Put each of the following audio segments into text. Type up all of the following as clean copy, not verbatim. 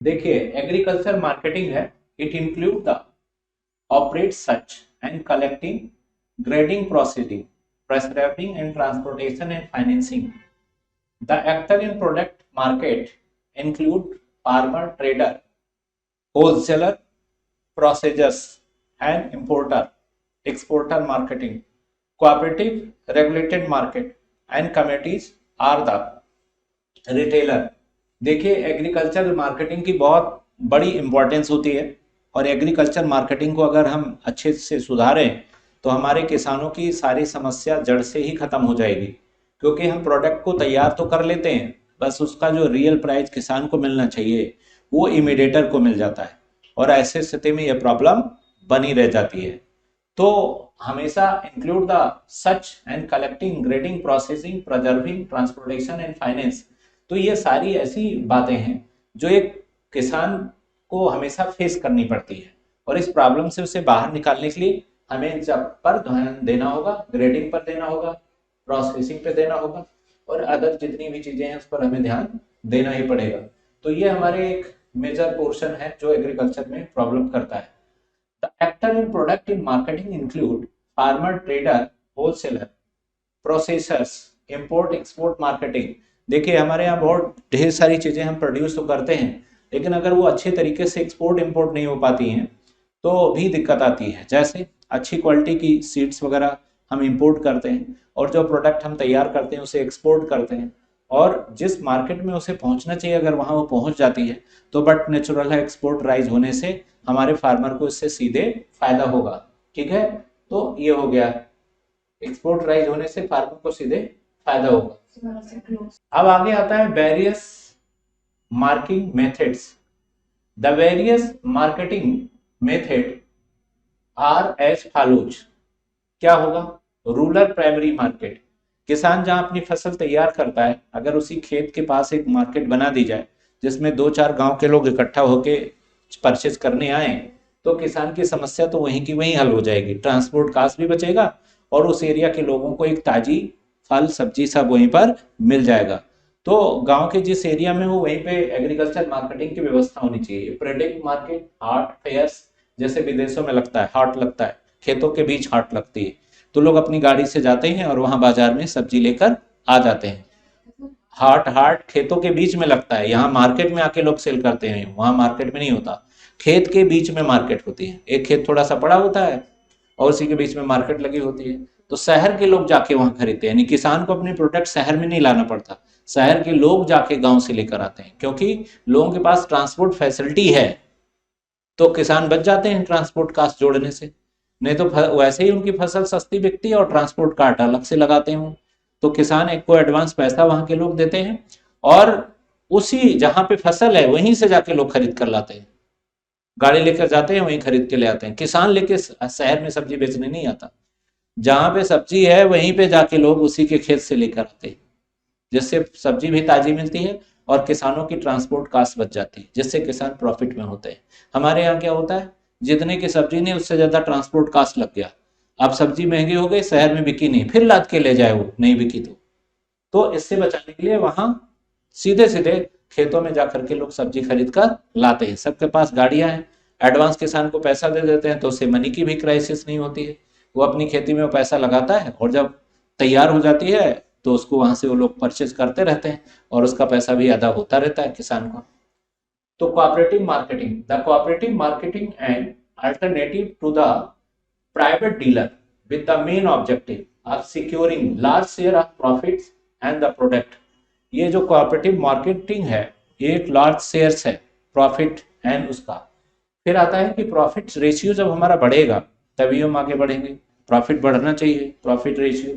देखिए agriculture marketing है, it include the operate such and collecting, grading proceeding, prescribing and transportation and financing. The actor in product market include farmer, trader, wholesaler, processors and importer, exporter marketing, cooperative, regulated market and committees are the retailer. देखिए agriculture marketing की बहुत बड़ी importance होती है और agriculture marketing को अगर हम अच्छे से सुधारें तो हमारे किसानों की सारी समस्या जड़ से ही खत्म हो जाएगी, क्योंकि हम प्रोडक्ट को तैयार तो कर लेते हैं, बस उसका जो रियल प्राइस किसान को मिलना चाहिए वो इमीडिएटर को मिल जाता है और ऐसे स्थिति में यह प्रॉब्लम बनी रह जाती है. तो हमेशा include the such and collecting, grading, processing, preserving, transportation and finance. तो ये सारी ऐसी बातें हैं जो एक किसान को हमेशा फेस करनी पड़ती है और इस प्रॉब्लम से उसे बाहर निकालने के लिए हमें जब पर ध्यान देना होगा, ग्रेडिंग पर देना होगा, प्रोसेसिंग पे देना होगा और अदर जितनी भी चीजें हैं उस पर हमें ध्यान देना ही पड़ेगा. तो ये हमारे एक मेजर पोर्शन है जो एग्रीकल्चर में प्रॉब्लम करता है. The actor in product in marketing include farmer, trader, wholesaler, processors, import export marketing. देखिए हमारे यहाँ बहुत ढेर सारी चीजें हम प्रोड्यूस तो करते हैं, लेकिन अगर वो अच्छे तरीके से एक्सपोर्ट इंपोर्ट नहीं हो पाती हैं तो भी दिक्कत आती है. जैसे अच्छी क्वालिटी की सीड्स वगैरह हम इंपोर्ट करते हैं और जो प्रोडक्ट हम तैयार करते हैं उसे एक्सपोर्ट करते हैं और जिस मार्केट में उसे पहुंचना चाहिए अगर वहां वो पहुंच जाती है तो बट नेचुरल है एक्सपोर्ट राइज होने से हमारे फार्मर को इससे सीधे फायदा होगा. ठीक है, तो ये हो गया, एक्सपोर्ट राइज होने से फार्मर को सीधे फायदा होगा. अब आगे आता है various marking methods. The various marketing method are as follows. क्या होगा? रूरल प्राइमरी मार्केट, किसान जहां अपनी फसल तैयार करता है अगर उसी खेत के पास एक मार्केट बना दी जाए जिसमें 2-4 गांव के लोग इकट्ठा होके परचेज करने आए तो किसान की समस्या तो वहीं की वहीं हल हो जाएगी, ट्रांसपोर्ट कास्ट भी बचेगा और उस एरिया के लोगों को एक ताजी फल सब्जी सब वहीं पर मिल जाएगा. तो गांव के जिस एरिया में हो वहीं पे एग्रीकल्चर मार्केटिंग की व्यवस्था होनी चाहिए. प्रोडक्ट मार्केट, हाट फेयर्स, जैसे विदेशों में लगता है हाट लगता है, खेतों के बीच हाट लगती है तो लोग अपनी गाड़ी से जाते हैं और वहां बाजार में सब्जी लेकर आ जाते हैं. हाट हाट खेतों के बीच में लगता है, यहाँ मार्केट में आके लोग सेल करते हैं, वहां मार्केट में नहीं होता, खेत के बीच में मार्केट होती है. एक खेत थोड़ा सा बड़ा होता है और उसी के बीच में मार्केट लगी होती है. तो शहर के लोग जाके वहां खरीदते हैं, यानी किसान को अपने प्रोडक्ट शहर में नहीं लाना पड़ता, शहर के लोग जाके गांव से लेकर आते हैं क्योंकि लोगों के पास ट्रांसपोर्ट फैसिलिटी है. तो किसान बच जाते हैं ट्रांसपोर्ट कास्ट जोड़ने से, नहीं तो वैसे ही उनकी फसल सस्ती बिकती है और ट्रांसपोर्ट काट अलग से लगाते हैं. तो किसान एक को एडवांस पैसा वहां के लोग देते हैं और उसी जहां पे फसल है वहीं से जाके लोग खरीद कर लाते हैं, गाड़ी लेकर जाते हैं वहीं खरीद के ले आते हैं. किसान लेके शहर में सब्जी बेचने नहीं आता, जहां पे सब्जी है वहीं पे जाके लोग उसी के खेत से लेकर आते हैं, जिससे सब्जी भी ताजी मिलती है और किसानों की ट्रांसपोर्ट कास्ट बच जाती है, जिससे किसान प्रॉफिट में होते हैं. हमारे यहाँ क्या होता है, जितने की सब्जी नहीं उससे ज्यादा ट्रांसपोर्ट कास्ट लग गया, अब सब्जी महंगी हो गई, शहर में बिकी नहीं, फिर लाद के ले जाए वो नहीं बिकी तो इससे बचाने के लिए वहां सीधे सीधे खेतों में जाकर के लोग सब्जी खरीद कर लाते हैं. सबके पास गाड़ियां हैं, एडवांस किसान को पैसा दे देते हैं तो उससे मनी की भी क्राइसिस नहीं होती है, वो अपनी खेती में पैसा लगाता है और जब तैयार हो जाती है तो उसको वहां से वो लोग परचेज करते रहते हैं और उसका पैसा भी अदा होता रहता है किसान को. तो cooperative marketing, the cooperative marketing and alternative to the private dealer with the main objective of securing large share of profits and the product. ये जो कोऑपरेटिव मार्केटिंग है ये एक लार्ज शेयर्स है प्रॉफिट एंड उसका. फिर आता है कि प्रॉफिट रेशियो जब हमारा बढ़ेगा तभी हम आगे बढ़ेंगे, प्रॉफिट बढ़ना चाहिए, प्रॉफिट रेशियो.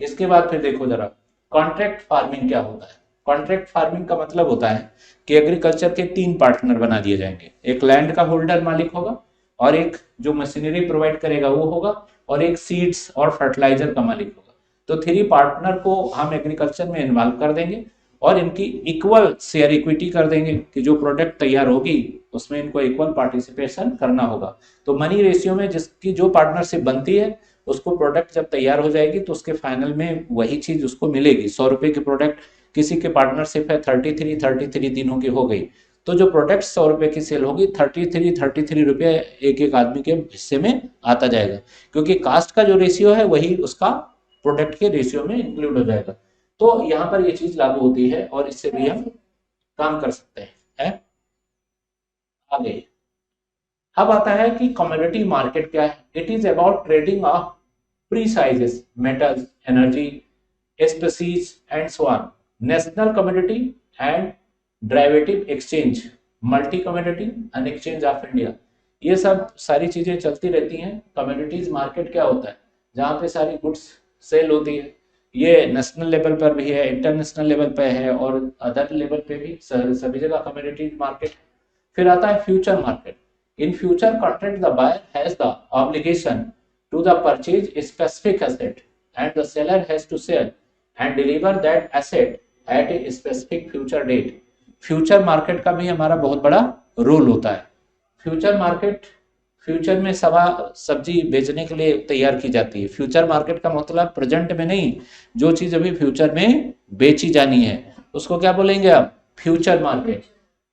इसके बाद फिर देखो जरा कॉन्ट्रैक्ट फार्मिंग क्या होता है. कॉन्ट्रैक्ट फार्मिंग का मतलब होता है कि एग्रीकल्चर के 3 पार्टनर बना दिए जाएंगे, एक लैंड का होल्डर मालिक होगा और एक जो मशीनरी प्रोवाइड करेगा वो होगा और एक सीड्स और फर्टिलाइजर का मालिक होगा. तो 3 पार्टनर को हम एग्रीकल्चर में इन्वॉल्व कर देंगे और इनकी इक्वल शेयर इक्विटी कर देंगे कि जो प्रोडक्ट तैयार होगी उसमें इनको इक्वल पार्टिसिपेशन करना होगा. तो मनी रेशियो में जिसकी जो पार्टनरशिप बनती है उसको प्रोडक्ट जब तैयार हो जाएगी तो उसके फाइनल में वही चीज उसको मिलेगी. 100 रुपए की प्रोडक्ट किसी के पार्टनरशिप है 33 दिनों की हो गई तो जो प्रोडक्ट 100 रुपए की सेल होगी 33 रुपये एक एक आदमी के हिस्से में आता जाएगा, क्योंकि कास्ट का जो रेशियो है वही उसका प्रोडक्ट के रेशियो में इंक्लूड हो जाएगा। तो यहाँ पर ये चीज लागू होती है और इससे भी हम काम कर सकते हैं। आगे अब आता है कि कमोडिटी मार्केट क्या है। It is about trading of precious, metals, energy, species and so on, national commodity and derivative exchange, multi commodity and exchange of India. ये सब सारी चीजें चलती रहती हैं। कमोडिटीज मार्केट क्या होता है, जहाँ पे सारी गुड्स सेल होती है। ये नेशनल लेवल पर भी है, इंटरनेशनल लेवल पे है और अदर लेवल पे भी सभी जगह कमोडिटीज मार्केट। फिर आता है future market. In future contract the buyer has the obligation to the purchase specific asset and the seller has to sell and deliver that asset at a specific future date. Future market का भी हमारा बहुत बड़ा role होता है। Future market future में सब्जी बेचने के लिए तैयार की जाती है। फ्यूचर मार्केट का मतलब प्रेजेंट में नहीं, जो चीज अभी फ्यूचर में बेची जानी है उसको क्या बोलेंगे आप, फ्यूचर मार्केट।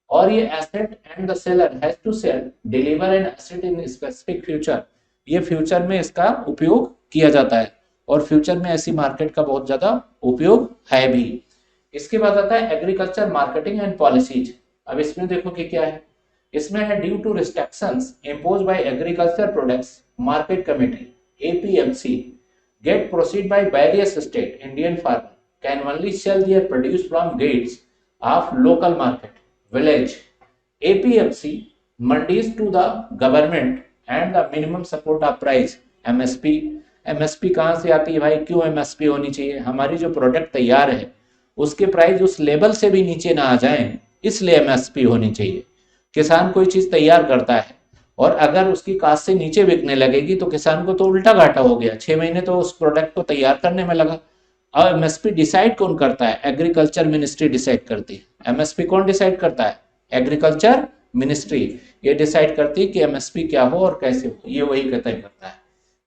और ये asset and the seller has to sell deliver an asset in specific future, ये फ्यूचर में इसका उपयोग किया जाता है और फ्यूचर में ऐसी मार्केट का बहुत ज्यादा उपयोग है भी। इसके बाद आता है एग्रीकल्चर मार्केटिंग एंड पॉलिसीज। अब इसमें देखो कि क्या है, इसमें है due to restrictions impose by agriculture products market committee APMC gate proceed by various state, Indian farmer can only sell their produce from gates of local market village APMC mandis to the government and the minimum support of price MSP. MSP कहाँ से आती है भाई, क्यों MSP होनी चाहिए, हमारी जो प्रोडक्ट तैयार है उसके प्राइस उस लेवल से भी नीचे ना आ जाए, इसलिए एमएसपी होनी चाहिए। किसान कोई चीज तैयार करता है और अगर उसकी कास्ट से नीचे बिकने लगेगी तो किसान को तो उल्टा घाटा हो गया, 6 महीने तो उस प्रोडक्ट को तैयार करने में लगा। अब एमएसपी डिसाइड कौन करता है, एग्रीकल्चर मिनिस्ट्री डिसाइड करती है। एमएसपी कौन डिसाइड करता है, एग्रीकल्चर मिनिस्ट्री। ये डिसाइड करती है कि एमएसपी क्या हो और कैसे हो, ये वही तय करता है।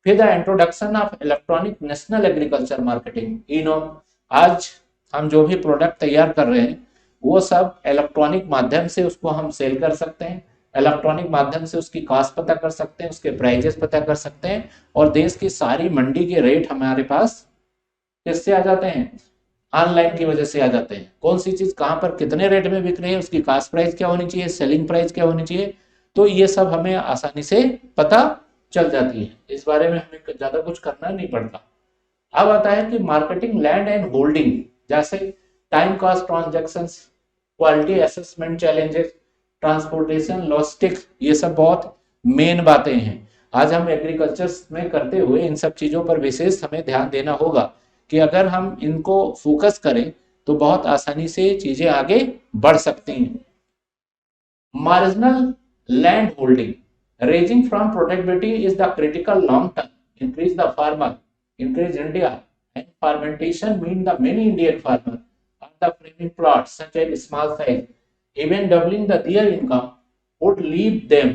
फिर the introduction of electronic national agriculture marketing इनोम। आज हम जो भी प्रोडक्ट तैयार कर रहे हैं वो सब इलेक्ट्रॉनिक माध्यम से उसको हम सेल कर सकते हैं, इलेक्ट्रॉनिक माध्यम से उसकी कॉस्ट पता कर सकते हैं, उसके प्राइजेस पता कर सकते हैं और देश की सारी मंडी के रेट हमारे पास किससे आ जाते हैं, ऑनलाइन की वजह से आ जाते हैं। कौन सी चीज कहां पर कितने रेट में बिक रही है, उसकी कॉस्ट प्राइस क्या होनी चाहिए, सेलिंग प्राइस क्या होनी चाहिए, तो ये सब हमें आसानी से पता चल जाती है। इस बारे में हमें ज्यादा कुछ करना नहीं पड़ता। अब आता है कि मार्केटिंग लैंड एंड होल्डिंग, जैसे time cost transactions, quality assessment challenges, transportation, logistics, ये सब बहुत मेन बातें हैं। आज हम एग्रीकल्चर में करते हुए इन सब चीजों पर विशेष हमें ध्यान देना होगा कि अगर हम इनको फोकस करें तो बहुत आसानी से चीजें आगे बढ़ सकती हैं। Marginal land holding, ranging from productivity is the critical long term increase the farmer, increase India and fermentation mean the many Indian farmers are the framing plots such as small size, even doubling their income would leave them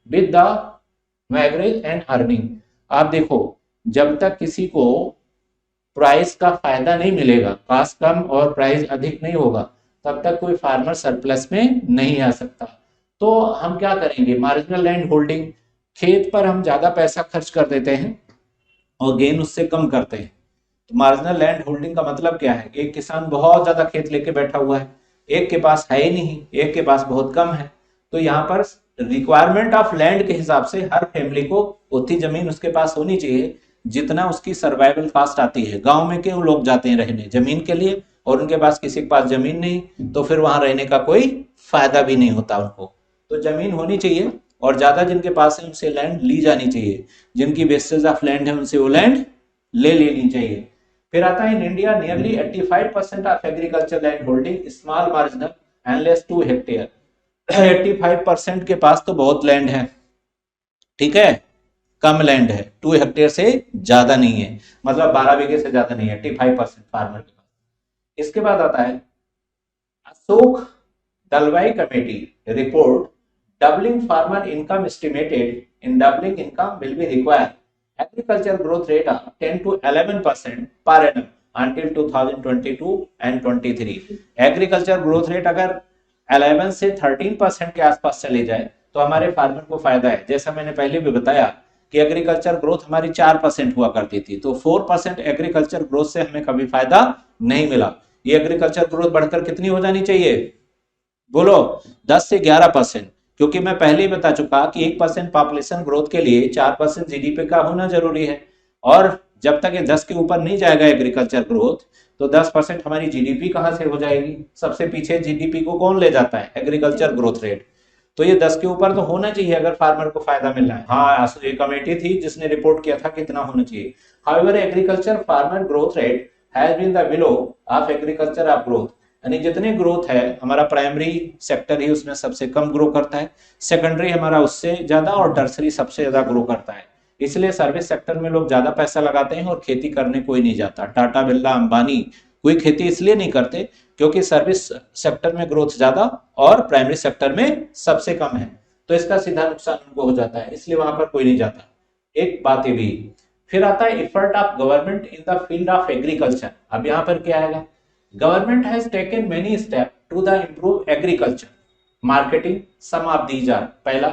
with the average and earning। आप देखो जब तक किसी को price का फायदा नहीं मिलेगा, कास्ट कम और प्राइस अधिक नहीं होगा, तब तक कोई फार्मर सरप्लस में नहीं आ सकता। तो हम क्या करेंगे, मार्जिनल लैंड होल्डिंग, खेत पर हम ज्यादा पैसा खर्च कर देते हैं और गेन उससे कम करते हैं। तो मार्जिनल लैंड होल्डिंग का मतलब क्या है, एक किसान बहुत ज्यादा खेत लेके बैठा हुआ है, एक के पास है ही नहीं, एक के पास बहुत कम है। तो यहाँ पर रिक्वायरमेंट ऑफ लैंड के हिसाब से हर फैमिली को उतनी जमीन उसके पास होनी चाहिए जितना उसकी सर्वाइवल कास्ट आती है। गांव में क्यों लोग जाते हैं रहने, जमीन के लिए, और उनके पास किसी के पास जमीन नहीं तो फिर वहां रहने का कोई फायदा भी नहीं होता उनको। तो जमीन होनी चाहिए और ज्यादा जिनके पास है उनसे लैंड ली जानी चाहिए, जिनकी बेसिस ऑफ लैंड है उनसे वो लैंड ले लेनी चाहिए। फिर आता है in India nearly 85% of agriculture land holding small marginal and less 2 hectare. 85% के पास तो बहुत लैंड है, ठीक है, कम लैंड है, 2 हेक्टेयर से ज्यादा नहीं है, मतलब 12 बीघे से ज्यादा नहीं है 85% फार्मर के पास। इसके बाद आता है Ashok Dalwai committee report, doubling farmer income estimated in doubling income will be required agriculture growth rate of 10 to 11% per annum until 2022 and 23। Agriculture growth rate अगर 11 से 13% के आसपास चली जाए तो हमारे फार्मर को फायदा है। जैसा मैंने पहले भी बताया कि एग्रीकल्चर ग्रोथ हमारी 4% हुआ करती थी, तो 4% एग्रीकल्चर ग्रोथ से हमें कभी फायदा नहीं मिला। ये एग्रीकल्चर ग्रोथ बढ़कर कितनी हो जानी चाहिए, बोलो 10 से 11%, क्योंकि मैं पहले ही बता चुका कि 1% पॉपुलेशन ग्रोथ के लिए 4% जीडीपी का होना जरूरी है। और जब तक ये 10 के ऊपर नहीं जाएगा एग्रीकल्चर ग्रोथ, तो 10% हमारी जीडीपी कहां से हो जाएगी। सबसे पीछे जीडीपी को कौन ले जाता है, एग्रीकल्चर ग्रोथ रेट। तो ये 10 के ऊपर तो होना चाहिए अगर फार्मर को फायदा मिल रहा है। हाँ, ये कमेटी थी जिसने रिपोर्ट किया था कितना होना चाहिए। However agriculture farmer growth rate has been the below of agriculture of growth, यानी जितने ग्रोथ है हमारा प्राइमरी सेक्टर ही उसमें सबसे कम ग्रो करता है, सेकेंडरी हमारा उससे ज्यादा और टर्सरी सबसे ज्यादा ग्रो करता है। इसलिए सर्विस सेक्टर में लोग ज्यादा पैसा लगाते हैं और खेती करने कोई नहीं जाता। टाटा बिरला अंबानी कोई खेती इसलिए नहीं करते क्योंकि सर्विस सेक्टर में ग्रोथ ज्यादा और प्राइमरी सेक्टर में सबसे कम है, तो इसका सीधा नुकसान उनको हो जाता है, इसलिए वहां पर कोई नहीं जाता। एक बात ये भी। फिर आता है effort of government in the field of agriculture. अब यहाँ पर क्या आएगा, government has taken many steps to the improve agriculture marketing. Some of these are, पहला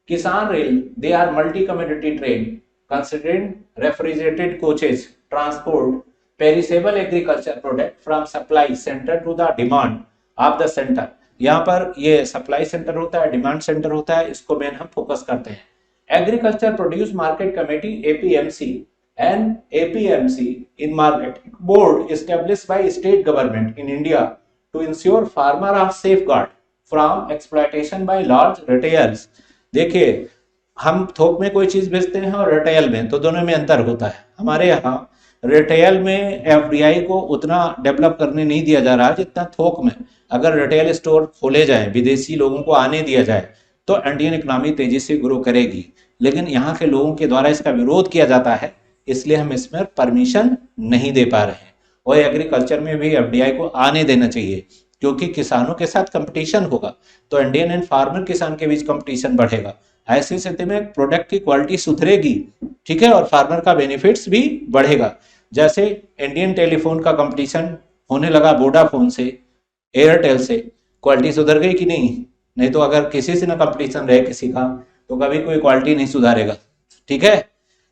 किसान rail, they are multi commodity train considering refrigerated coaches transport perishable agriculture product from supply center to the demand of the center। यहाँ पर ये supply centre होता है, demand centre होता है, इसको मेन हम फोकस करते हैं। Agriculture produce market committee APMC and APMC in market board established by state government in India to ensure farmer are safeguard from exploitation by large retailers। देखिए, हम थोक में कोई चीज बेचते हैं और रिटेल में, तो दोनों में अंतर होता है। हमारे यहाँ रिटेल में एफडीआई को उतना डेवलप करने नहीं दिया जा रहा जितना थोक में। अगर रिटेल स्टोर खोले जाए, विदेशी लोगों को आने दिया जाए, तो इंडियन इकोनॉमी तेजी से ग्रो करेगी। लेकिन यहाँ के लोगों के द्वारा इसका विरोध किया जाता है, इसलिए हम इसमें परमिशन नहीं दे पा रहे हैं। और एग्रीकल्चर में भी एफडीआई को आने देना चाहिए, क्योंकि किसानों के साथ कंपटीशन होगा तो इंडियन एंड फार्मर किसान के बीच कंपटीशन बढ़ेगा। ऐसी स्थिति में प्रोडक्ट की क्वालिटी सुधरेगी, ठीक है, और फार्मर का बेनिफिट्स भी बढ़ेगा। जैसे इंडियन टेलीफोन का कंपटीशन होने लगा वोडाफोन से, एयरटेल से, क्वालिटी सुधर गई कि नहीं। नहीं तो अगर किसी से ना कंपटीशन रहे किसी का, तो कभी कोई क्वालिटी नहीं सुधारेगा, ठीक है।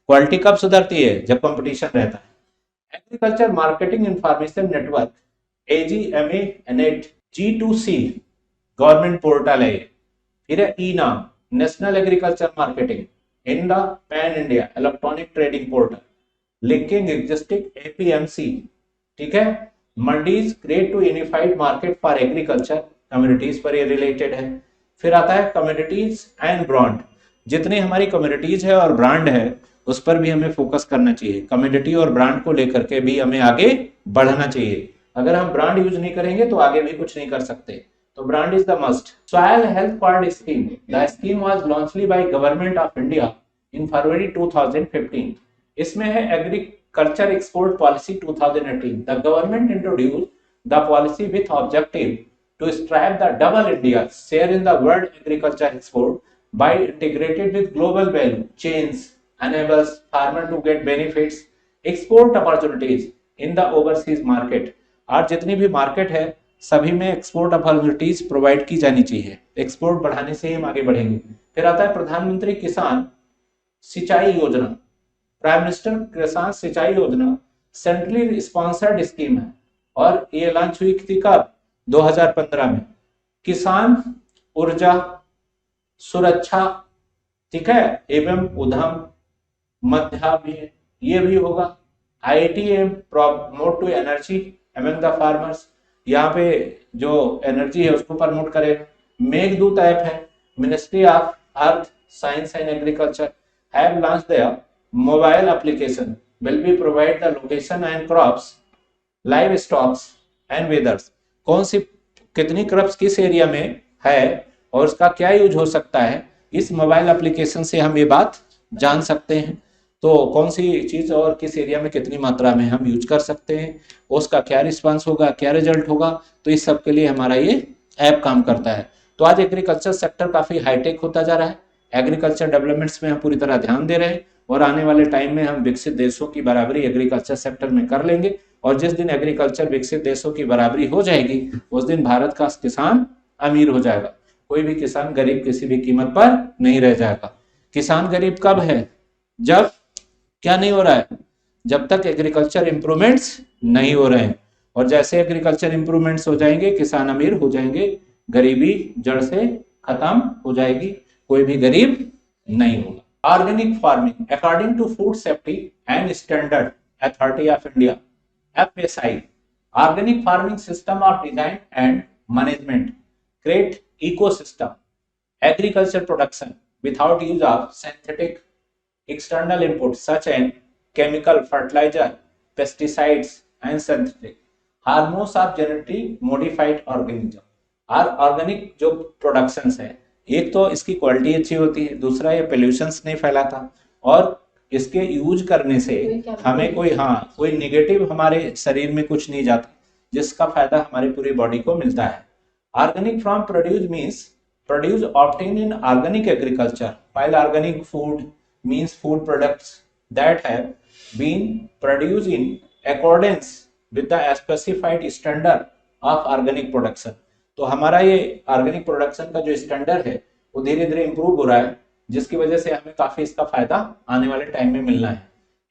क्वालिटी कब सुधरती है, जब कंपटीशन रहता है। Agriculture marketing information network AGMA net G2C government portal है। फिर है e NAM, national agriculture marketing in the pan India electronic trading portal, linking existing APMC, ठीक है। Mandis create to unified market for agriculture, communities पर ये related है। फिर आता है कम्युनिटीज एंड ब्रांड, जितनी हमारी कम्युनिटीज है और ब्रांड है उस पर भी हमें फोकस करना चाहिए। कम्युनिटी और ब्रांड को लेकर के भी हमें आगे बढ़ना चाहिए। अगर हम ब्रांड यूज नहीं करेंगे तो आगे भी कुछ नहीं कर सकते, तो brand is the must. Soil health card scheme, the scheme was launched by government of India in February 2015। इसमें है agriculture export policy 2018। The government introduced the policy with objective to strive the double India share in the world agriculture export by integrated with global value chains enables farmer to get benefits export opportunities in the overseas market। और जितनी भी market है सभी में export opportunities provide की जानी चाहिए, export बढ़ाने से ही हम आगे बढ़ेंगे। फिर आता है प्रधानमंत्री किसान सिंचाई योजना, प्राइम मिनिस्टर किसान सिंचाई योजना सेंट्रली स्पॉन्सर्ड स्कीम है और ये लॉन्च हुई थी कब, 2015 में। किसान ऊर्जा सुरक्षा, ठीक है, एवं उद्यम मध्या भी ये भी होगा। IITM promote to energy among the farmers, यहाँ पे जो एनर्जी है उसको प्रमोट करेगा। मेघदूत ऐप है, ministry of earth science and agriculture have launched their mobile application will be provide the location and crops live stocks and weathers. कौन सी कितनी क्रॉप्स किस एरिया में है और उसका क्या यूज हो सकता है, इस मोबाइल एप्लीकेशन से हम ये बात जान सकते हैं। तो कौन सी चीज और किस एरिया में कितनी मात्रा में हम यूज कर सकते हैं, उसका क्या रिस्पांस होगा, क्या रिजल्ट होगा, तो इस सब के लिए हमारा ये ऐप काम करता है। तो आज एग्रीकल्चर सेक्टर काफी हाईटेक होता जा रहा है। एग्रीकल्चर डेवलपमेंट्स में हम पूरी तरह ध्यान दे रहे हैं और आने वाले टाइम में हम विकसित देशों की बराबरी एग्रीकल्चर सेक्टर में कर लेंगे। और जिस दिन एग्रीकल्चर विकसित देशों की बराबरी हो जाएगी उस दिन भारत का किसान अमीर हो जाएगा, कोई भी किसान गरीब किसी भी कीमत पर नहीं रह जाएगा। किसान गरीब कब है? जब क्या नहीं हो रहा है? जब तक एग्रीकल्चर इंप्रूवमेंट्स नहीं हो रहे हैं, और जैसे एग्रीकल्चर इंप्रूवमेंट्स हो जाएंगे किसान अमीर हो जाएंगे, गरीबी जड़ से खत्म हो जाएगी, कोई भी गरीब नहीं होगा। Organic farming according to food safety and standard authority of India FSI, organic farming system of design and management create ecosystem agriculture production without use of synthetic external inputs such as chemical fertilizer, pesticides and synthetic hormones of genetically modified organism। और organic जो productions है, एक तो इसकी quality अच्छी होती है, दूसरा ये पोल्यूशंस नहीं फैलाता, और इसके यूज करने से हमें कोई निगेटिव हमारे शरीर में कुछ नहीं जाता, जिसका फायदा हमारी पूरी बॉडी को मिलता है। Organic from produce means produce obtain in organic agriculture, while organic food means food products that have been produced in accordance with the specified standard of organic production। तो हमारा ये ऑर्गेनिक प्रोडक्शन का जो standard है वो धीरे धीरे improve हो रहा है, जिसकी वजह से हमें काफी इसका फायदा आने वाले टाइम में मिलना है।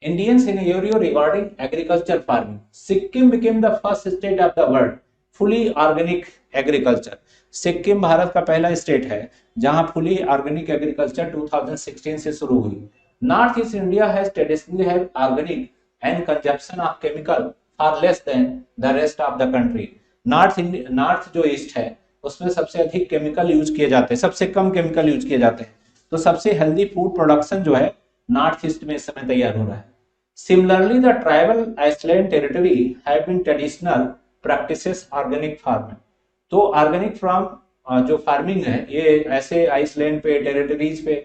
Indian scenario regarding agriculture farming, Sikkim became the first state of the world fully organic agriculture. Sikkim Bharat का पहला स्टेट है जहां फुली ऑर्गेनिक एग्रीकल्चर 2016 से शुरू हुई। North east India has traditionally have organic and consumption of chemical for less than the rest of the country. North जो east है उसमें सबसे अधिक केमिकल यूज किए जाते हैं, सबसे कम केमिकल यूज किए जाते हैं, तो सबसे हेल्दी फूड प्रोडक्शन जो है नॉर्थ ईस्ट में इस समय तैयार हो रहा है। Similarly the tribal island territory have been traditional practices organic farming. तो ऑर्गेनिक फार्म जो फार्मिंग है ये ऐसे आइसलैंड पे टेरिटरीज पे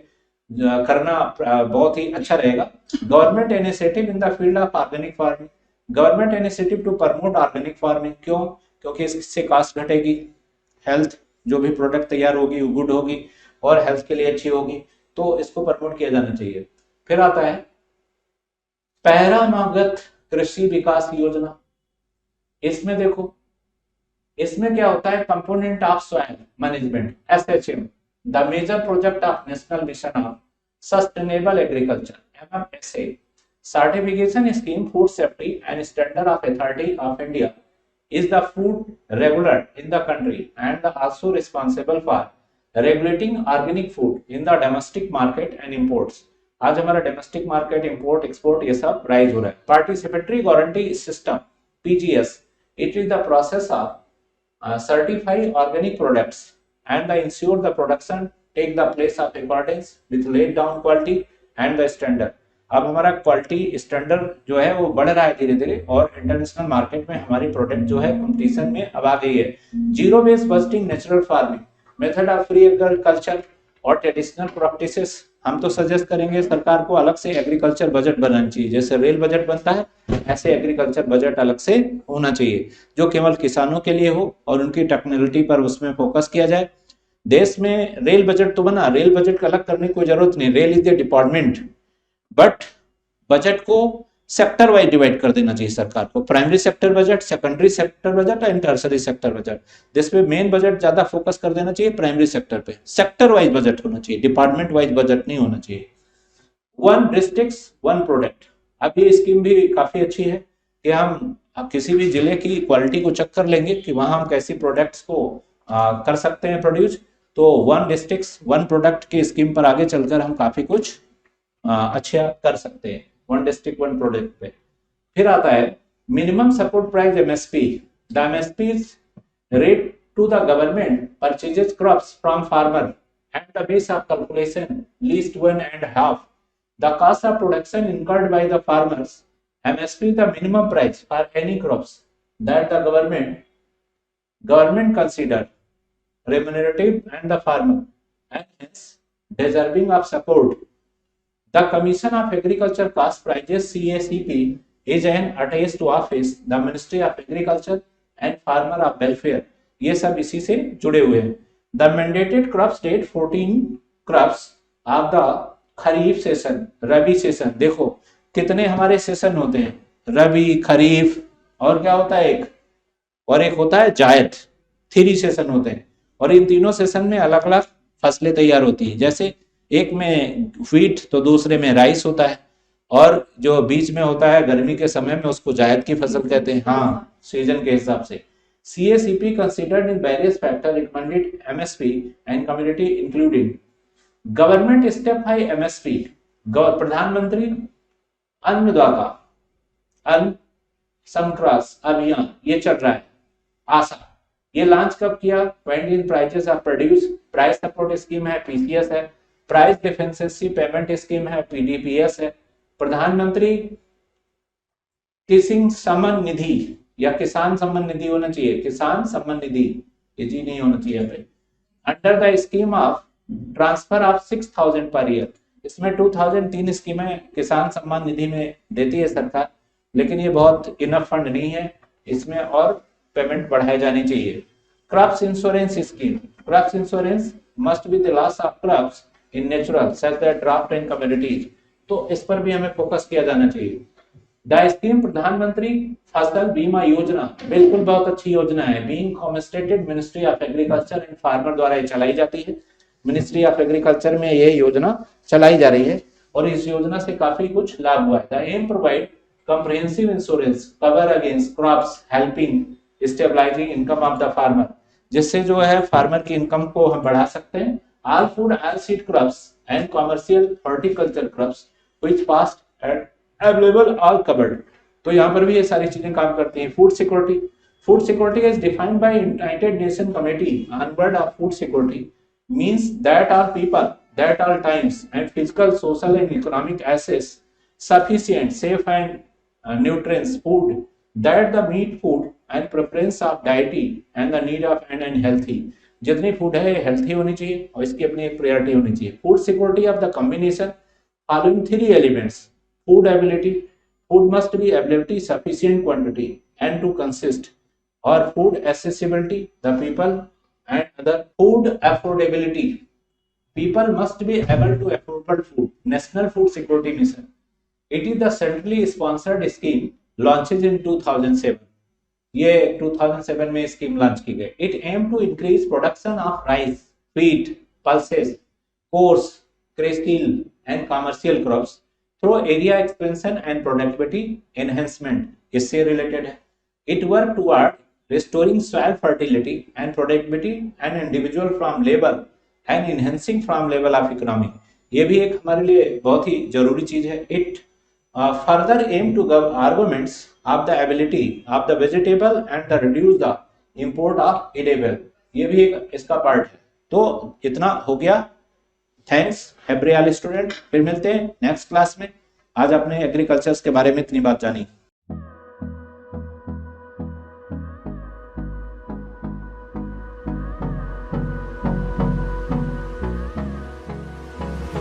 करना बहुत ही अच्छा रहेगा। Government initiative in the field of organic farming, government initiative to promote organic farming. क्यों? क्योंकि इससे कास्ट घटेगी, हेल्थ जो भी प्रोडक्ट तैयार होगी वो गुड होगी और हेल्थ के लिए अच्छी होगी, तो इसको प्रमोट किया जाना चाहिए। फिर आता है पैरामागत कृषि विकास योजना। इसमें देखो, इसमें क्या होता है, component of soil management SHM, the major project of national mission of sustainable agriculture MMSA, certification scheme food safety and standard of authority of India is the food regulator in the country and also responsible for regulating organic food in the domestic market and imports। आज हमारा domestic market, import, export ये सब rise हो रहा है। Participatory guarantee system PGS, it is the process of certify organic products and ensure the production take the place of accordance with laid down quality and the standard। अब हमारा quality standard जो है वो बढ़ रहा है धीरे धीरे, और इंटरनेशनल मार्केट में हमारी प्रोडक्ट जो है कंपटीशन में अब आ गई है। Zero based busting, natural farming, method of free agriculture और ट्रेडिशनल प्रैक्टिसेस। हम तो सजेस्ट करेंगे सरकार को अलग से एग्रीकल्चर बजट बनाना चाहिए, जैसे रेल बजट बनता है ऐसे एग्रीकल्चर बजट अलग से होना चाहिए, जो केवल किसानों के लिए हो और उनकी टेक्नोलॉजी पर उसमें फोकस किया जाए। देश में रेल बजट तो बना, रेल बजट अलग करने की कोई जरूरत नहीं, rail is the department, but budget को सेक्टर वाइज डिवाइड कर देना चाहिए सरकार को। Primary sector budget, secondary sector budget and tertiary sector budget, जिसपे मेन बजट ज्यादा फोकस कर देना चाहिए प्राइमरी सेक्टर पे। सेक्टर वाइज बजट होना चाहिए, डिपार्टमेंट वाइज बजट नहीं होना चाहिए। वन डिस्ट्रिक्ट वन प्रोडक्ट, अब ये स्कीम भी काफी अच्छी है कि हम किसी भी जिले की क्वालिटी को चेक कर लेंगे कि वहां हम कैसी प्रोडक्ट्स को कर सकते हैं प्रोड्यूस। तो वन डिस्ट्रिक्ट वन प्रोडक्ट की स्कीम पर आगे चलकर हम काफी कुछ अच्छा कर सकते हैं, वन डिस्ट्रिक्ट वन प्रोडक्ट पे। फिर आता है minimum support price MSP, the MSP is rate to the government purchases crops from farmer and the base of calculation least 1.5 the cost of production incurred by the farmers. MSP the minimum price for any crops that the government consider remunerative and the farmer and hence deserving of support। The Commission of Agriculture Cost Prices CACP is an attached to office the Ministry of Agriculture and Farmer of Welfare, ये सब इसी से जुड़े हुए हैं। The mandated crops date 14 crops of the kharif session, rabi session. देखो कितने हमारे सेशन होते हैं, रबी, खरीफ और क्या होता है एक, और एक होता है जायद, 3 सेशन होते हैं। और इन तीनों सेशन में अलग अलग फसलें तैयार होती हैं। जैसे एक में व्हीट तो दूसरे में राइस होता है, और जो बीच में होता है गर्मी के समय में उसको जायद की फसल कहते हैं, हाँ सीजन के हिसाब से। CACP considered in various factors recommended MSP and community including government step by MSP, प्रधानमंत्री अन्नदाता अन्न संक्रास अभियान, ये चल रहा है आशा। ये लॉन्च कब किया? When in prices are produce, price support scheme है PCS है, प्राइस डिफेंसिव पेमेंट स्कीम है PDPS है, प्रधानमंत्री किसान सम्मान निधि या किसान सम्मान निधि होना चाहिए, किसान सम्मान निधि, ये जी नहीं होना चाहिए पे। Under the scheme of transfer of 6000 per year, इसमें 2003 स्कीमें किसान सम्मान निधि में देती है सरकार, लेकिन ये बहुत इनफ फंड नहीं है, इसमें और पेमेंट बढ़ाई जानी चाहिए। Crops insurance scheme, crops insurance must be the loss of crops in natural such that draft and communities, तो इस पर भी हमें फोकस किया जाना चाहिए। द स्कीम प्रधानमंत्री फसल बीमा योजना, बिल्कुल बहुत अच्छी योजना है, being constituted ministry of agriculture and farmer द्वारा ये चलाई जाती है। मिनिस्ट्री ऑफ एग्रीकल्चर में ये योजना चलाई जा रही है और इस योजना से काफी कुछ लाभ हुआ है। The M provide comprehensive insurance cover against crops helping stabilizing income of the farmer, जिससे जो है फार्मर की इनकम को हम बढ़ा सकते हैं। all food all seed crops and commercial horticulture crops which past and available all covered, तो यहाँ पर भी ये सारी चीजें काम करती हैं। Food security, food security is defined by United Nations Committee on World of Food Security means that all people that all times and physical social and economic access sufficient safe and nutrients food that the meat food and preference of diety and the need of and healthy, जितनी food है healthy होनी चाहिए और इसकी अपनी एक priority होनी चाहिए। Food security of the combination following 3 elements, food ability, food must be ability sufficient quantity and to consist, और food accessibility the people and other, food affordability, people must be able to afford food, national food security mission. It is the centrally sponsored scheme launched in 2007, ये 2007 में scheme launch की गई। It aim to increase production of rice, wheat, pulses, coarse, cereal and commercial crops through area expansion and productivity enhancement, इससे related है। It work toward restoring soil fertility and productivity and individual from labor and enhancing farm level of economy, ये भी एक हमारे लिए बहुत ही जरूरी चीज है। It further aim to arguments of the ability of the vegetable and the reduce the import of edible, ये भी एक इसका पार्ट है। तो इतना हो गया, थैंक्स एवरी ऑल स्टूडेंट, फिर मिलते हैं नेक्स्ट क्लास में। आज आपने एग्रीकल्चर के बारे में इतनी बात जानी।